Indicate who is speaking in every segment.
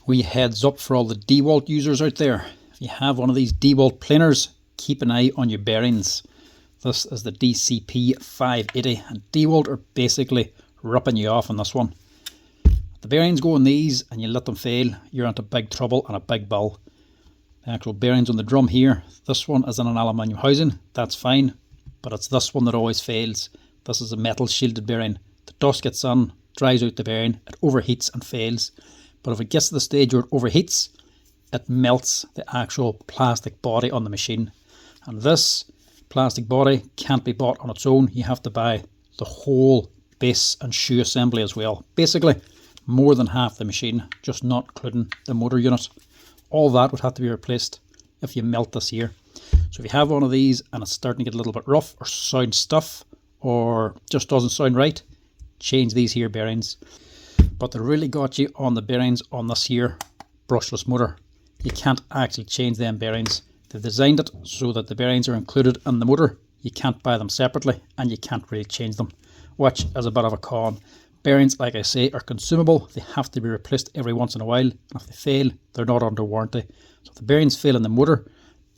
Speaker 1: wee heads up for all the Dewalt users out there. If you have one of these Dewalt planers, keep an eye on your bearings. This is the DCP 580 and Dewalt are basically ripping you off on this one. If the bearings go on these and you let them fail, you're into big trouble and a big bill. The actual bearings on the drum here, this one is in an aluminium housing, that's fine, but it's this one that always fails. This is a metal shielded bearing. The dust gets in, dries out the bearing, it overheats and fails. But if it gets to the stage where it overheats, it melts the actual plastic body on the machine. And this plastic body can't be bought on its own. You have to buy the whole base and shoe assembly as well. Basically, more than half the machine, just not including the motor unit. All that would have to be replaced if you melt this here. So if you have one of these and it's starting to get a little bit rough or sound stuff or just doesn't sound right, change these here bearings. But they really got you on the bearings on this here brushless motor. You can't actually change them bearings. They've designed it so that the bearings are included in the motor. You can't buy them separately and you can't really change them, which is a bit of a con. Bearings, like I say, are consumable. They have to be replaced every once in a while. And if they fail, they're not under warranty. So if the bearings fail in the motor,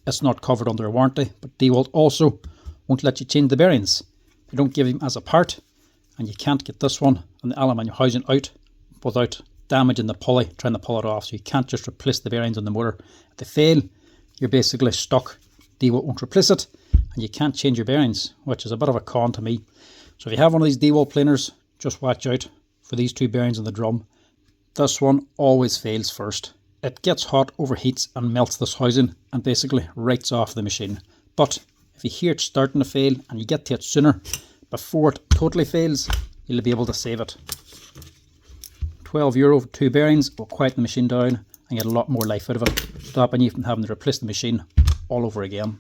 Speaker 1: it's not covered under a warranty. But Dewalt also won't let you change the bearings. They don't give them as a part. And you can't get this one and the aluminium housing out without damaging the pulley, trying to pull it off. So you can't just replace the bearings on the motor. If they fail, you're basically stuck. Dewalt won't replace it. And you can't change your bearings, which is a bit of a con to me. So if you have one of these Dewalt planers, just watch out for these two bearings on the drum. This one always fails first. It gets hot, overheats and melts this housing and basically writes off the machine. But if you hear it starting to fail and you get to it sooner, before it totally fails, you'll be able to save it. €12 for two bearings will quieten the machine down and get a lot more life out of it, stopping you from having to replace the machine all over again.